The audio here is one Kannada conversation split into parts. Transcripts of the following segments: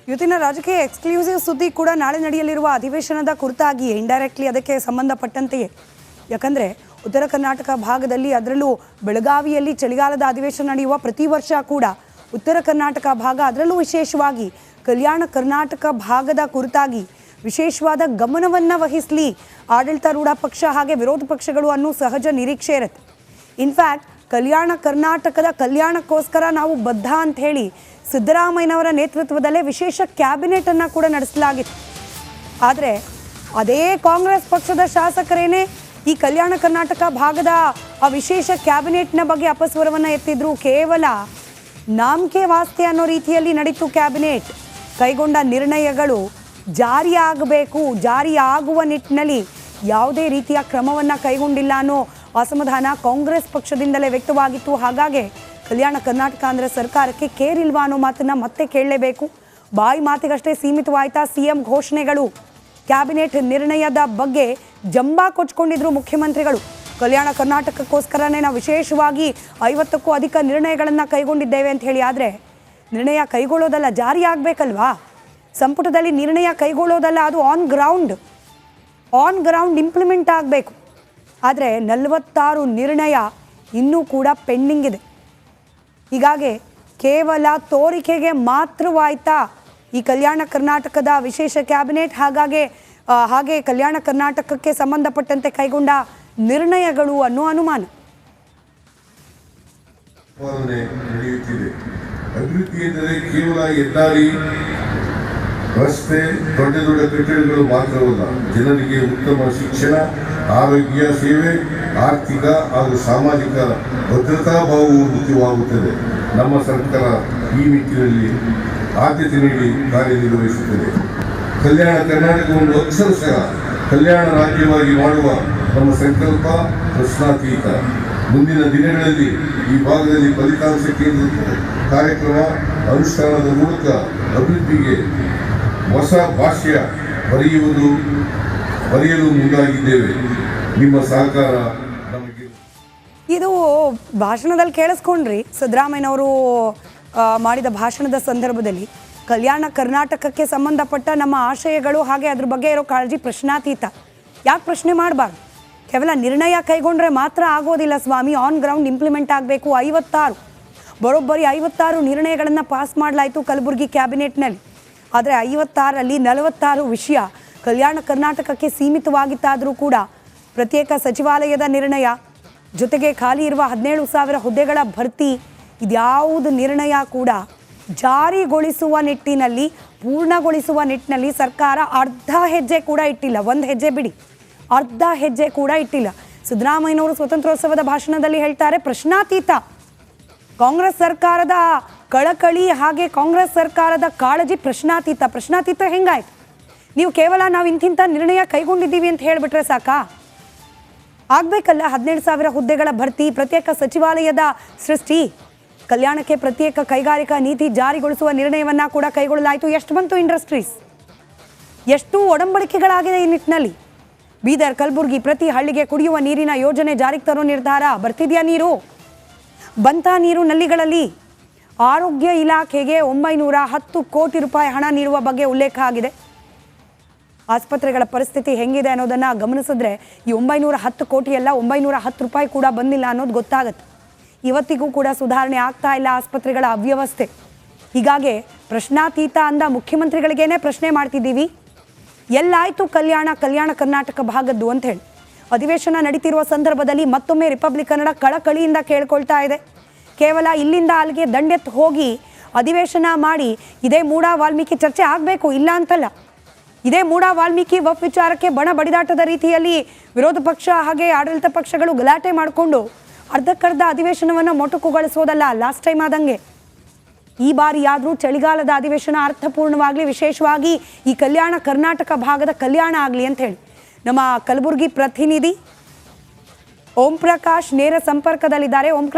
ಇವತ್ತಿನ ರಾಜಕೀಯ ಎಕ್ಸ್ಕ್ಲೂಸಿವ್ ಸುದ್ದಿ ಕೂಡ ನಾಳೆ ನಡೆಯಲಿರುವ ಅಧಿವೇಶನದ ಕುರಿತಾಗಿಯೇ ಇಂಡೈರೆಕ್ಟ್ಲಿ ಅದಕ್ಕೆ ಸಂಬಂಧಪಟ್ಟಂತೆಯೇ. ಯಾಕಂದರೆ ಉತ್ತರ ಕರ್ನಾಟಕ ಭಾಗದಲ್ಲಿ ಅದರಲ್ಲೂ ಬೆಳಗಾವಿಯಲ್ಲಿ ಚಳಿಗಾಲದ ಅಧಿವೇಶನ ನಡೆಯುವ ಪ್ರತಿ ವರ್ಷ ಕೂಡ ಉತ್ತರ ಕರ್ನಾಟಕ ಭಾಗ ಅದರಲ್ಲೂ ವಿಶೇಷವಾಗಿ ಕಲ್ಯಾಣ ಕರ್ನಾಟಕ ಭಾಗದ ಕುರಿತಾಗಿ ವಿಶೇಷವಾದ ಗಮನವನ್ನು ವಹಿಸಲಿ ಆಡಳಿತಾರೂಢ ಪಕ್ಷ ಹಾಗೆ ವಿರೋಧ ಪಕ್ಷಗಳು ಅನ್ನೋ ಸಹಜ ನಿರೀಕ್ಷೆ ಇರುತ್ತೆ. ಇನ್ಫ್ಯಾಕ್ಟ್ ಕಲ್ಯಾಣ ಕರ್ನಾಟಕದ ಕಲ್ಯಾಣಕ್ಕೋಸ್ಕರ ನಾವು ಬದ್ಧ ಅಂತ ಹೇಳಿ ಸಿದ್ದರಾಮಯ್ಯನವರ ನೇತೃತ್ವದಲ್ಲೇ ವಿಶೇಷ ಕ್ಯಾಬಿನೆಟನ್ನು ಕೂಡ ನಡೆಸಲಾಗಿತ್ತು. ಆದರೆ ಅದೇ ಕಾಂಗ್ರೆಸ್ ಪಕ್ಷದ ಶಾಸಕರೇನೇ ಈ ಕಲ್ಯಾಣ ಕರ್ನಾಟಕ ಭಾಗದ ಆ ವಿಶೇಷ ಕ್ಯಾಬಿನೆಟ್ನ ಬಗ್ಗೆ ಅಪಸ್ವರವನ್ನು ಎತ್ತಿದ್ರು. ಕೇವಲ ನಾಮಕೆ ವಾಸ್ತೆ ಅನ್ನೋ ರೀತಿಯಲ್ಲಿ ನಡೀತು ಕ್ಯಾಬಿನೆಟ್. ಕೈಗೊಂಡ ನಿರ್ಣಯಗಳು ಜಾರಿಯಾಗಬೇಕು, ಜಾರಿಯಾಗುವ ನಿಟ್ಟಿನಲ್ಲಿ ಯಾವುದೇ ರೀತಿಯ ಕ್ರಮವನ್ನು ಕೈಗೊಂಡಿಲ್ಲ ಅನ್ನೋ ಅಸಮಾಧಾನ ಕಾಂಗ್ರೆಸ್ ಪಕ್ಷದಿಂದಲೇ ವ್ಯಕ್ತವಾಗಿತ್ತು. ಹಾಗಾಗಿ ಕಲ್ಯಾಣ ಕರ್ನಾಟಕ ಅಂದರೆ ಸರ್ಕಾರಕ್ಕೆ ಕೇರ್ ಇಲ್ವಾ ಅನ್ನೋ ಮಾತನ್ನು ಮತ್ತೆ ಕೇಳಲೇಬೇಕು. ಬಾಯಿ ಮಾತಿಗಷ್ಟೇ ಸೀಮಿತವಾಯ್ತಾ ಸಿಎಂ ಘೋಷಣೆಗಳು? ಕ್ಯಾಬಿನೆಟ್ ನಿರ್ಣಯದ ಬಗ್ಗೆ ಜಂಬಾ ಕೊಚ್ಕೊಂಡಿದ್ರು ಮುಖ್ಯಮಂತ್ರಿಗಳು. ಕಲ್ಯಾಣ ಕರ್ನಾಟಕಕ್ಕೋಸ್ಕರನೇ ನಾವು ವಿಶೇಷವಾಗಿ 50ಕ್ಕೂ ಅಧಿಕ ನಿರ್ಣಯಗಳನ್ನು ಕೈಗೊಂಡಿದ್ದೇವೆ ಅಂತ ಹೇಳಿ. ಆದರೆ ನಿರ್ಣಯ ಕೈಗೊಳ್ಳೋದಲ್ಲ, ಜಾರಿ ಆಗಬೇಕಲ್ವಾ? ಸಂಪುಟದಲ್ಲಿ ನಿರ್ಣಯ ಕೈಗೊಳ್ಳೋದಲ್ಲ, ಅದು ಆನ್ ಗ್ರೌಂಡ್ ಇಂಪ್ಲಿಮೆಂಟ್ ಆಗಬೇಕು. ಆದರೆ 46 ನಿರ್ಣಯ ಇನ್ನೂ ಕೂಡ ಪೆಂಡಿಂಗ್ ಇದೆ. ಹೀಗಾಗಿ ಕೇವಲ ತೋರಿಕೆಗೆ ಮಾತ್ರವಾಯ್ತಾ ಈ ಕಲ್ಯಾಣ ಕರ್ನಾಟಕದ ವಿಶೇಷ ಕ್ಯಾಬಿನೆಟ್? ಹಾಗೆ ಕಲ್ಯಾಣ ಕರ್ನಾಟಕಕ್ಕೆ ಸಂಬಂಧಪಟ್ಟಂತೆ ಕೈಗೊಂಡ ನಿರ್ಣಯಗಳು ಅನ್ನೋ ಅನುಮಾನ. ಅಭಿವೃದ್ಧಿ ಎಂದರೆ ಕೇವಲ ಹೆದ್ದಾರಿ, ರಸ್ತೆ, ದೊಡ್ಡ ದೊಡ್ಡ ಕಟ್ಟಡಗಳು ಮಾತ್ರವಲ್ಲ. ಜನರಿಗೆ ಉತ್ತಮ ಶಿಕ್ಷಣ, ಆರೋಗ್ಯ ಸೇವೆ, ಆರ್ಥಿಕ ಹಾಗೂ ಸಾಮಾಜಿಕ ಭದ್ರತಾ ಭಾವವು ಮುಖ್ಯವಾಗುತ್ತದೆ. ನಮ್ಮ ಸರ್ಕಾರ ಈ ನಿಟ್ಟಿನಲ್ಲಿ ಆದ್ಯತೆ ನೀಡಿ ಕಾರ್ಯನಿರ್ವಹಿಸುತ್ತದೆ. ಕಲ್ಯಾಣ ಕರ್ನಾಟಕವನ್ನು ಅಕ್ಷರಶಃ ಕಲ್ಯಾಣ ರಾಜ್ಯವಾಗಿ ಮಾಡುವ ನಮ್ಮ ಸಂಕಲ್ಪ ಪ್ರಶ್ನಾತೀತ. ಮುಂದಿನ ದಿನಗಳಲ್ಲಿ ಈ ಭಾಗದಲ್ಲಿ ಫಲಿತಾಂಶ ಕೇಂದ್ರಿತ ಕಾರ್ಯಕ್ರಮ ಅನುಷ್ಠಾನದ ಮೂಲಕ ಅಭಿವೃದ್ಧಿಗೆ ಹೊಸ ಭಾಷ್ಯ ಬರೆಯಲು ಮುಂದಾಗಿದ್ದೇವೆ. ನಿಮ್ಮ ಸಹಕಾರ ನಮಗೆ. ಇದು ಭಾಷಣದಲ್ಲಿ ಕೇಳಿಸ್ಕೊಂಡ್ರಿ. ಸಿದ್ದರಾಮಯ್ಯನವರು ಮಾಡಿದ ಭಾಷಣದ ಸಂದರ್ಭದಲ್ಲಿ ಕಲ್ಯಾಣ ಕರ್ನಾಟಕಕ್ಕೆ ಸಂಬಂಧಪಟ್ಟ ನಮ್ಮ ಆಶಯಗಳು ಹಾಗೆ ಅದ್ರ ಬಗ್ಗೆ ಇರೋ ಕಾಳಜಿ ಪ್ರಶ್ನಾತೀತ. ಯಾಕೆ ಪ್ರಶ್ನೆ ಮಾಡಬಾರ್ದು? ಕೇವಲ ನಿರ್ಣಯ ಕೈಗೊಂಡ್ರೆ ಮಾತ್ರ ಆಗೋದಿಲ್ಲ ಸ್ವಾಮಿ, ಆನ್ ಗ್ರೌಂಡ್ ಇಂಪ್ಲಿಮೆಂಟ್ ಆಗಬೇಕು. 56 ನಿರ್ಣಯಗಳನ್ನು ಪಾಸ್ ಮಾಡಲಾಯಿತು ಕಲಬುರಗಿ ಕ್ಯಾಬಿನೆಟ್ನಲ್ಲಿ. ಆದರೆ 56ರಲ್ಲಿ 46 ವಿಷಯ ಕಲ್ಯಾಣ ಕರ್ನಾಟಕಕ್ಕೆ ಸೀಮಿತವಾಗಿತ್ತಾದರೂ ಕೂಡ ಪ್ರತ್ಯೇಕ ಸಚಿವಾಲಯದ ನಿರ್ಣಯ, ಜೊತೆಗೆ ಖಾಲಿ ಇರುವ 17,000 ಹುದ್ದೆಗಳ ಭರ್ತಿ, ಇದ್ಯಾವುದು ನಿರ್ಣಯ ಕೂಡ ಜಾರಿಗೊಳಿಸುವ ನಿಟ್ಟಿನಲ್ಲಿ, ಪೂರ್ಣಗೊಳಿಸುವ ನಿಟ್ಟಿನಲ್ಲಿ ಸರ್ಕಾರ ಅರ್ಧ ಹೆಜ್ಜೆ ಕೂಡ ಇಟ್ಟಿಲ್ಲ. ಒಂದು ಹೆಜ್ಜೆ ಬಿಡಿ, ಅರ್ಧ ಹೆಜ್ಜೆ ಕೂಡ ಇಟ್ಟಿಲ್ಲ. ಸಿದ್ದರಾಮಯ್ಯನವರು ಸ್ವತಂತ್ರೋತ್ಸವದ ಭಾಷಣದಲ್ಲಿ ಹೇಳ್ತಾರೆ ಪ್ರಶ್ನಾತೀತ. ಕಾಂಗ್ರೆಸ್ ಸರ್ಕಾರದ ಕಳಕಳಿ ಹಾಗೆ ಕಾಂಗ್ರೆಸ್ ಸರ್ಕಾರದ ಕಾಳಜಿ ಪ್ರಶ್ನಾತೀತ ಹೆಂಗಾಯ್ತು? ನೀವು ಕೇವಲ ನಾವು ಇಂತಿಂಥ ನಿರ್ಣಯ ಕೈಗೊಂಡಿದ್ದೀವಿ ಅಂತ ಹೇಳಿಬಿಟ್ರೆ ಸಾಕಾ? ಆಗಬೇಕಲ್ಲ. 17,000 ಹುದ್ದೆಗಳ ಭರ್ತಿ, ಪ್ರತ್ಯೇಕ ಸಚಿವಾಲಯದ ಸೃಷ್ಟಿ, ಕಲ್ಯಾಣಕ್ಕೆ ಪ್ರತ್ಯೇಕ ಕೈಗಾರಿಕಾ ನೀತಿ ಜಾರಿಗೊಳಿಸುವ ನಿರ್ಣಯವನ್ನು ಕೂಡ ಕೈಗೊಳ್ಳಲಾಯಿತು. ಎಷ್ಟು ಬಂತು ಇಂಡಸ್ಟ್ರೀಸ್? ಎಷ್ಟು ಒಡಂಬಡಿಕೆಗಳಾಗಿದೆ ಈ ನಿಟ್ಟಿನಲ್ಲಿ? ಬೀದರ್, ಕಲಬುರಗಿ ಪ್ರತಿ ಹಳ್ಳಿಗೆ ಕುಡಿಯುವ ನೀರಿನ ಯೋಜನೆ ಜಾರಿಗೆ ತರೋ ನಿರ್ಧಾರ. ಬರ್ತಿದೆಯಾ ನೀರು? ಬಂತ ನೀರು ನಲ್ಲಿಗಳಲ್ಲಿ? ಆರೋಗ್ಯ ಇಲಾಖೆಗೆ 910 ಕೋಟಿ ರೂಪಾಯಿ ಹಣ ನೀಡುವ ಬಗ್ಗೆ ಉಲ್ಲೇಖ ಆಗಿದೆ. ಆಸ್ಪತ್ರೆಗಳ ಪರಿಸ್ಥಿತಿ ಹೆಂಗಿದೆ ಅನ್ನೋದನ್ನು ಗಮನಿಸಿದ್ರೆ ಈ 910 ಕೋಟಿ ಅಲ್ಲ, 910 ರೂಪಾಯಿ ಕೂಡ ಬಂದಿಲ್ಲ ಅನ್ನೋದು ಗೊತ್ತಾಗುತ್ತೆ. ಇವತ್ತಿಗೂ ಕೂಡ ಸುಧಾರಣೆ ಆಗ್ತಾ ಇಲ್ಲ ಆಸ್ಪತ್ರೆಗಳ ಅವ್ಯವಸ್ಥೆ. ಹೀಗಾಗಿ ಪ್ರಶ್ನಾತೀತ ಅಂದ ಮುಖ್ಯಮಂತ್ರಿಗಳಿಗೇನೆ ಪ್ರಶ್ನೆ ಮಾಡ್ತಿದ್ದೀವಿ, ಎಲ್ಲಾಯಿತು ಕಲ್ಯಾಣ ಕರ್ನಾಟಕ ಭಾಗದ್ದು ಅಂತ ಹೇಳಿ. ಅಧಿವೇಶನ ನಡೀತಿರುವ ಸಂದರ್ಭದಲ್ಲಿ ಮತ್ತೊಮ್ಮೆ ರಿಪಬ್ಲಿಕ್ ಕನ್ನಡ ಕಳಕಳಿಯಿಂದ ಕೇಳ್ಕೊಳ್ತಾ ಇದೆ. ಕೇವಲ ಇಲ್ಲಿಂದ ಅಲ್ಲಿಗೆ ದಂಡೆತ್ತು ಹೋಗಿ ಅಧಿವೇಶನ ಮಾಡಿ ಇದೇ ಮೂಡ ವಾಲ್ಮೀಕಿ ಚರ್ಚೆ ಆಗಬೇಕು, ಇಲ್ಲ ಅಂತಲ್ಲ. ಇದೇ ಮೂಡ ವಾಲ್ಮೀಕಿ ವಫ್ ವಿಚಾರಕ್ಕೆ ಬಣ ಬಡಿದಾಟದ ರೀತಿಯಲ್ಲಿ ವಿರೋಧ ಪಕ್ಷ ಹಾಗೆ ಆಡಳಿತ ಪಕ್ಷಗಳು ಗಲಾಟೆ ಮಾಡಿಕೊಂಡು ಅರ್ಧಕ್ಕರ್ಧ ಅಧಿವೇಶನವನ್ನು ಮೊಟಕುಗೊಳಿಸೋದಲ್ಲ, ಲಾಸ್ಟ್ ಟೈಮ್ ಆದಂಗೆ. ಈ ಬಾರಿ ಆದರೂ ಚಳಿಗಾಲದ ಅಧಿವೇಶನ ಅರ್ಥಪೂರ್ಣವಾಗಲಿ, ವಿಶೇಷವಾಗಿ ಈ ಕಲ್ಯಾಣ ಕರ್ನಾಟಕ ಭಾಗದ ಕಲ್ಯಾಣ ಆಗಲಿ ಅಂತ ಹೇಳಿ ನಮ್ಮ ಕಲಬುರಗಿ ಪ್ರತಿನಿಧಿ ಓಂ ಪ್ರಕಾಶ್ ನೇರ ಸಂಪರ್ಕದಲ್ಲಿದ್ದಾರೆ.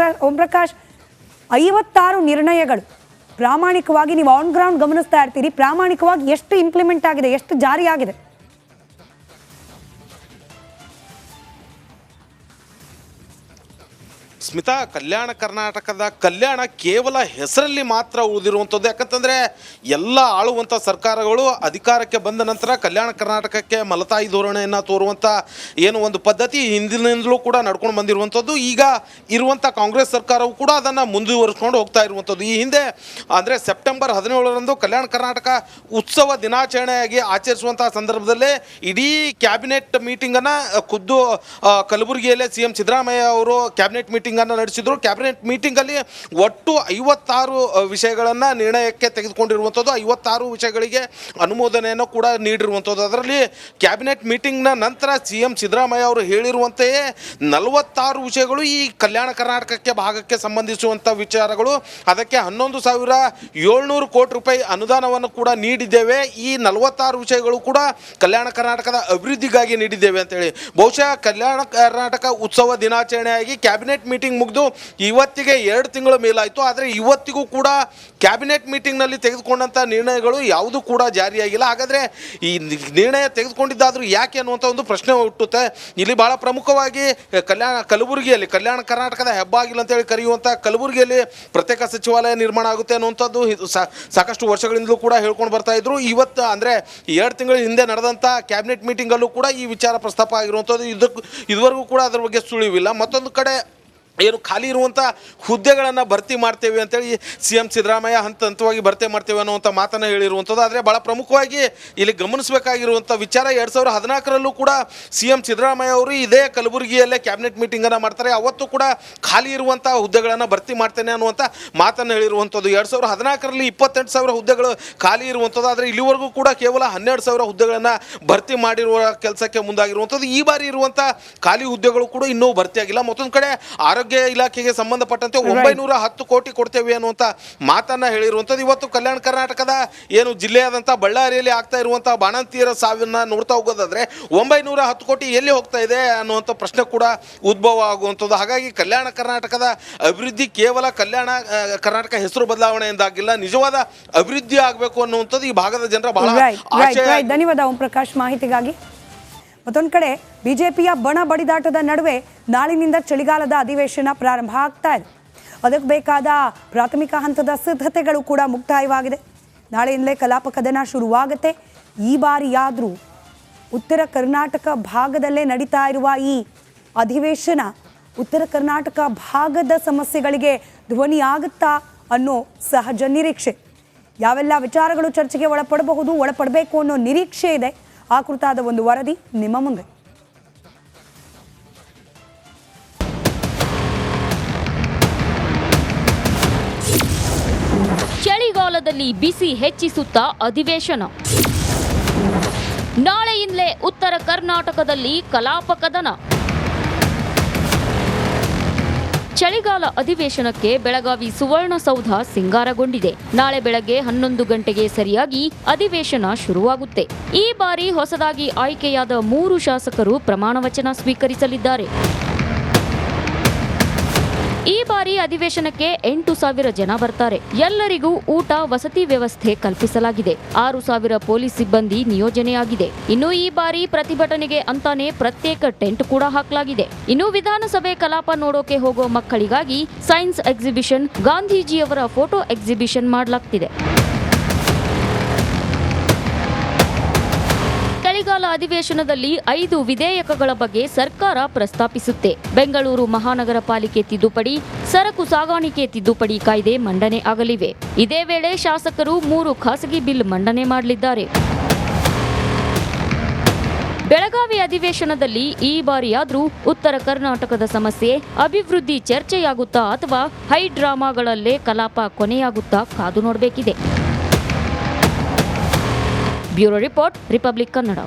ಓಂ ಪ್ರಕಾಶ್, 56 ನಿರ್ಣಯಗಳು ಪ್ರಾಮಾಣಿಕವಾಗಿ ನೀವು ಆನ್ ಗ್ರೌಂಡ್ ಗಮನಿಸ್ತಾ ಇರ್ತೀರಿ, ಪ್ರಾಮಾಣಿಕವಾಗಿ ಎಷ್ಟು ಇಂಪ್ಲಿಮೆಂಟ್ ಆಗಿದೆ, ಎಷ್ಟು ಜಾರಿ ಆಗಿದೆ? ಸ್ಮಿತಾ, ಕಲ್ಯಾಣ ಕರ್ನಾಟಕದ ಕಲ್ಯಾಣ ಕೇವಲ ಹೆಸರಲ್ಲಿ ಮಾತ್ರ ಉಳಿದಿರುವಂಥದ್ದು. ಯಾಕಂತಂದರೆ ಎಲ್ಲ ಆಳುವಂಥ ಸರ್ಕಾರಗಳು ಅಧಿಕಾರಕ್ಕೆ ಬಂದ ನಂತರ ಕಲ್ಯಾಣ ಕರ್ನಾಟಕಕ್ಕೆ ಮಲತಾಯಿ ಧೋರಣೆಯನ್ನು ತೋರುವಂಥ ಏನು ಒಂದು ಪದ್ಧತಿ ಹಿಂದಿನಿಂದಲೂ ಕೂಡ ನಡ್ಕೊಂಡು ಬಂದಿರುವಂಥದ್ದು. ಈಗ ಇರುವಂಥ ಕಾಂಗ್ರೆಸ್ ಸರ್ಕಾರವು ಕೂಡ ಅದನ್ನು ಮುಂದುವರಿಸ್ಕೊಂಡು ಹೋಗ್ತಾ ಇರುವಂಥದ್ದು. ಈ ಹಿಂದೆ ಅಂದರೆ ಸೆಪ್ಟೆಂಬರ್ 17ರಂದು ಕಲ್ಯಾಣ ಕರ್ನಾಟಕ ಉತ್ಸವ ದಿನಾಚರಣೆಯಾಗಿ ಆಚರಿಸುವಂಥ ಸಂದರ್ಭದಲ್ಲೇ ಇಡೀ ಕ್ಯಾಬಿನೆಟ್ ಮೀಟಿಂಗನ್ನು ಖುದ್ದು ಕಲಬುರಗಿಯಲ್ಲೇ CM ಸಿದ್ದರಾಮಯ್ಯ ಅವರು ಕ್ಯಾಬಿನೆಟ್ ಮೀಟಿಂಗನ್ನು ನಡೆಸಿದರು. ಕ್ಯಾಬಿನೆಟ್ ಮೀಟಿಂಗಲ್ಲಿ ಒಟ್ಟು 56 ವಿಷಯಗಳನ್ನು ನಿರ್ಣಯಕ್ಕೆ ತೆಗೆದುಕೊಂಡಿರುವಂಥದ್ದು. 56 ವಿಷಯಗಳಿಗೆ ಅನುಮೋದನೆಯನ್ನು ಕೂಡ ನೀಡಿರುವಂಥದ್ದು. ಅದರಲ್ಲಿ ಕ್ಯಾಬಿನೆಟ್ ಮೀಟಿಂಗ್ನ ನಂತರ CM ಸಿದ್ದರಾಮಯ್ಯ ಅವರು ಹೇಳಿರುವಂತೆಯೇ 46 ವಿಷಯಗಳು ಈ ಕಲ್ಯಾಣ ಕರ್ನಾಟಕಕ್ಕೆ ಭಾಗಕ್ಕೆ ಸಂಬಂಧಿಸುವಂಥ ವಿಚಾರಗಳು. ಅದಕ್ಕೆ 11,700 ಕೋಟಿ ರೂಪಾಯಿ ಅನುದಾನವನ್ನು ಕೂಡ ನೀಡಿದ್ದೇವೆ. ಈ 46 ವಿಷಯಗಳು ಕೂಡ ಕಲ್ಯಾಣ ಕರ್ನಾಟಕದ ಅಭಿವೃದ್ಧಿಗಾಗಿ ನೀಡಿದ್ದೇವೆ ಅಂತೇಳಿ. ಬಹುಶಃ ಕಲ್ಯಾಣ ಕರ್ನಾಟಕ ಉತ್ಸವ ದಿನಾಚರಣೆಯಾಗಿ ಕ್ಯಾಬಿನೆಟ್ ಮೀಟಿಂಗ್ ಮುಗಿದು ಇವತ್ತಿಗೆ 2 ತಿಂಗಳ ಮೇಲಾಯಿತು. ಆದರೆ ಇವತ್ತಿಗೂ ಕೂಡ ಕ್ಯಾಬಿನೆಟ್ ಮೀಟಿಂಗ್ನಲ್ಲಿ ತೆಗೆದುಕೊಂಡಂಥ ನಿರ್ಣಯಗಳು ಯಾವುದೂ ಕೂಡ ಜಾರಿಯಾಗಿಲ್ಲ. ಹಾಗಾದರೆ ಈ ನಿರ್ಣಯ ತೆಗೆದುಕೊಂಡಿದ್ದಾದರೂ ಯಾಕೆ ಅನ್ನುವಂಥ ಒಂದು ಪ್ರಶ್ನೆ ಹುಟ್ಟುತ್ತೆ. ಇಲ್ಲಿ ಭಾಳ ಪ್ರಮುಖವಾಗಿ ಕಲಬುರಗಿಯಲ್ಲಿ ಕಲ್ಯಾಣ ಕರ್ನಾಟಕದ ಹೆಬ್ಬಾಗಿಲು ಅಂತೇಳಿ ಕರೆಯುವಂಥ ಕಲಬುರಗಿಯಲ್ಲಿ ಪ್ರತ್ಯೇಕ ಸಚಿವಾಲಯ ನಿರ್ಮಾಣ ಆಗುತ್ತೆ ಅನ್ನುವಂಥದ್ದು ಸಾಕಷ್ಟು ವರ್ಷಗಳಿಂದಲೂ ಕೂಡ ಹೇಳ್ಕೊಂಡು ಬರ್ತಾ ಇದ್ರು. ಇವತ್ತು ಅಂದರೆ 2 ತಿಂಗಳ ಹಿಂದೆ ನಡೆದಂಥ ಕ್ಯಾಬಿನೆಟ್ ಮೀಟಿಂಗಲ್ಲೂ ಕೂಡ ಈ ವಿಚಾರ ಪ್ರಸ್ತಾಪ ಆಗಿರುವಂಥದ್ದು. ಇದುವರೆಗೂ ಕೂಡ ಅದರ ಬಗ್ಗೆ ಸುಳಿವಿಲ್ಲ. ಮತ್ತೊಂದು ಕಡೆ ಏನು ಖಾಲಿ ಇರುವಂಥ ಹುದ್ದೆಗಳನ್ನು ಭರ್ತಿ ಮಾಡ್ತೇವೆ ಅಂತೇಳಿ CM ಸಿದ್ದರಾಮಯ್ಯ ಹಂತವಾಗಿ ಭರ್ತಿ ಮಾಡ್ತೇವೆ ಅನ್ನುವಂಥ ಮಾತನ್ನು ಹೇಳಿರುವಂಥದ್ದು. ಆದರೆ ಭಾಳ ಪ್ರಮುಖವಾಗಿ ಇಲ್ಲಿ ಗಮನಿಸಬೇಕಾಗಿರುವಂಥ ವಿಚಾರ 2014ರಲ್ಲೂ ಕೂಡ CM ಸಿದ್ದರಾಮಯ್ಯ ಅವರು ಇದೇ ಕಲಬುರಗಿಯಲ್ಲೇ ಕ್ಯಾಬಿನೆಟ್ ಮೀಟಿಂಗನ್ನು ಮಾಡ್ತಾರೆ. ಅವತ್ತು ಕೂಡ ಖಾಲಿ ಇರುವಂಥ ಹುದ್ದೆಗಳನ್ನು ಭರ್ತಿ ಮಾಡ್ತೇನೆ ಅನ್ನುವಂಥ ಮಾತನ್ನು ಹೇಳಿರುವಂಥದ್ದು. 2014ರಲ್ಲಿ 28,000 ಹುದ್ದೆಗಳು ಖಾಲಿ ಇರುವಂಥದ್ದು. ಆದರೆ ಇಲ್ಲಿವರೆಗೂ ಕೂಡ ಕೇವಲ 12,000 ಹುದ್ದೆಗಳನ್ನು ಭರ್ತಿ ಮಾಡಿರುವ ಕೆಲಸಕ್ಕೆ ಮುಂದಾಗಿರುವಂಥದ್ದು. ಈ ಬಾರಿ ಇರುವಂಥ ಖಾಲಿ ಹುದ್ದೆಗಳು ಕೂಡ ಇನ್ನೂ ಭರ್ತಿಯಾಗಿಲ್ಲ. ಮತ್ತೊಂದು ಕಡೆ ಆರೋಗ್ಯ ಇಲಾಖೆಗೆ ಸಂಬಂಧಪಟ್ಟಂತೆ 910 ಕೋಟಿ ಕೊಡ್ತೇವೆ ಅನ್ನುವಂಥ ಮಾತನ್ನ ಹೇಳಿರುವಂಥದ್ದು. ಇವತ್ತು ಕಲ್ಯಾಣ ಕರ್ನಾಟಕದ ಏನು ಜಿಲ್ಲೆಯಾದಂಥ ಬಳ್ಳಾರಿಯಲ್ಲಿ ಆಗ್ತಾ ಇರುವಂಥ ಬಾಣಂತಿಯರ ಸಾವಿನ ನೋಡ್ತಾ ಹೋಗೋದಾದ್ರೆ 910 ಕೋಟಿ ಎಲ್ಲಿ ಹೋಗ್ತಾ ಇದೆ ಅನ್ನುವಂಥ ಪ್ರಶ್ನೆ ಕೂಡ ಉದ್ಭವ ಆಗುವಂಥದ್ದು. ಹಾಗಾಗಿ ಕಲ್ಯಾಣ ಕರ್ನಾಟಕದ ಅಭಿವೃದ್ಧಿ ಕೇವಲ ಕಲ್ಯಾಣ ಕರ್ನಾಟಕ ಹೆಸರು ಬದಲಾವಣೆಯಿಂದಾಗಿಲ್ಲ, ನಿಜವಾದ ಅಭಿವೃದ್ಧಿ ಆಗಬೇಕು ಅನ್ನುವಂಥದ್ದು ಈ ಭಾಗದ ಜನರ ಬಹಳ ಆಶಯ. ಧನ್ಯವಾದ ಓಂ ಪ್ರಕಾಶ್ ಮಾಹಿತಿಗಾಗಿ. ಮತ್ತೊಂದು ಕಡೆ ಬಿಜೆಪಿಯ ಬಣ ಬಡಿದಾಟದ ನಡುವೆ ನಾಳಿನಿಂದ ಚಳಿಗಾಲದ ಅಧಿವೇಶನ ಪ್ರಾರಂಭ ಆಗ್ತಾ ಇದೆ. ಅದಕ್ಕೆ ಬೇಕಾದ ಪ್ರಾಥಮಿಕ ಹಂತದ ಸಿದ್ಧತೆಗಳು ಕೂಡ ಮುಕ್ತಾಯವಾಗಿದೆ. ನಾಳೆಯಿಂದಲೇ ಕಲಾಪ ಕದನ ಶುರುವಾಗುತ್ತೆ. ಈ ಬಾರಿಯಾದರೂ ಉತ್ತರ ಕರ್ನಾಟಕ ಭಾಗದಲ್ಲೇ ನಡೀತಾ ಇರುವ ಈ ಅಧಿವೇಶನ ಉತ್ತರ ಕರ್ನಾಟಕ ಭಾಗದ ಸಮಸ್ಯೆಗಳಿಗೆ ಧ್ವನಿಯಾಗುತ್ತಾ ಅನ್ನೋ ಸಹಜ ನಿರೀಕ್ಷೆ. ಯಾವೆಲ್ಲ ವಿಚಾರಗಳು ಚರ್ಚೆಗೆ ಒಳಪಡಬೇಕು ಅನ್ನೋ ನಿರೀಕ್ಷೆ ಇದೆ. ಆ ಕುರಿತಾದ ಒಂದು ವರದಿ ನಿಮ್ಮ ಮುಂದೆ. ಚಳಿಗಾಲದಲ್ಲಿ ಬಿಸಿ ಹೆಚ್ಚಿಸುತ್ತಾ ಅಧಿವೇಶನ. ನಾಳೆಯಿಂದಲೇ ಉತ್ತರ ಕರ್ನಾಟಕದಲ್ಲಿ ಕಲಾಪ ಕದನ. ಚಳಿಗಾಲ ಅಧಿವೇಶನಕ್ಕೆ ಬೆಳಗಾವಿ ಸುವರ್ಣಸೌಧ ಸಿಂಗಾರಗೊಂಡಿದೆ. ನಾಳೆ ಬೆಳಗ್ಗೆ 11 ಗಂಟೆಗೆ ಸರಿಯಾಗಿ ಅಧಿವೇಶನ ಶುರುವಾಗುತ್ತೆ. ಈ ಬಾರಿ ಹೊಸದಾಗಿ ಆಯ್ಕೆಯಾದ 3 ಶಾಸಕರು ಪ್ರಮಾಣ ವಚನ ಸ್ವೀಕರಿಸಲಿದ್ದಾರೆ. ಈ ಬಾರಿ ಅಧಿವೇಶನಕ್ಕೆ 8,000 ಜನ ಬರ್ತಾರೆ. ಎಲ್ಲರಿಗೂ ಊಟ ವಸತಿ ವ್ಯವಸ್ಥೆ ಕಲ್ಪಿಸಲಾಗಿದೆ. 6,000 ಪೊಲೀಸ್ ಸಿಬ್ಬಂದಿ ನಿಯೋಜನೆಯಾಗಿದೆ. ಇನ್ನು ಈ ಬಾರಿ ಪ್ರತಿಭಟನೆಗೆ ಅಂತಾನೆ ಪ್ರತ್ಯೇಕ ಟೆಂಟ್ ಕೂಡ ಹಾಕಲಾಗಿದೆ. ಇನ್ನು ವಿಧಾನಸಭೆ ಕಲಾಪ ನೋಡೋಕೆ ಹೋಗೋ ಮಕ್ಕಳಿಗಾಗಿ ಸೈನ್ಸ್ ಎಕ್ಸಿಬಿಷನ್, ಗಾಂಧೀಜಿಯವರ ಫೋಟೋ ಎಕ್ಸಿಬಿಷನ್ ಮಾಡಲಾಗ್ತಿದೆ. ಚಳಿಗಾಲ ಅಧಿವೇಶನದಲ್ಲಿ 5 ವಿಧೇಯಕಗಳ ಬಗ್ಗೆ ಸರ್ಕಾರ ಪ್ರಸ್ತಾಪಿಸುತ್ತೆ. ಬೆಂಗಳೂರು ಮಹಾನಗರ ಪಾಲಿಕೆ ತಿದ್ದುಪಡಿ, ಸರಕು ಸಾಗಾಣಿಕೆ ತಿದ್ದುಪಡಿ ಕಾಯ್ದೆ ಮಂಡನೆ ಆಗಲಿವೆ. ಇದೇ ವೇಳೆ ಶಾಸಕರು 3 ಖಾಸಗಿ ಬಿಲ್ ಮಂಡನೆ ಮಾಡಲಿದ್ದಾರೆ. ಬೆಳಗಾವಿ ಅಧಿವೇಶನದಲ್ಲಿ ಈ ಬಾರಿಯಾದ್ರೂ ಉತ್ತರ ಕರ್ನಾಟಕದ ಸಮಸ್ಯೆ, ಅಭಿವೃದ್ಧಿ ಚರ್ಚೆಯಾಗುತ್ತಾ ಅಥವಾ ಹೈ ಡ್ರಾಮಾಗಳಲ್ಲೇ ಕಲಾಪ ಕೊನೆಯಾಗುತ್ತಾ ಕಾದು ನೋಡಬೇಕಿದೆ. Bureau report, Republic Kannada.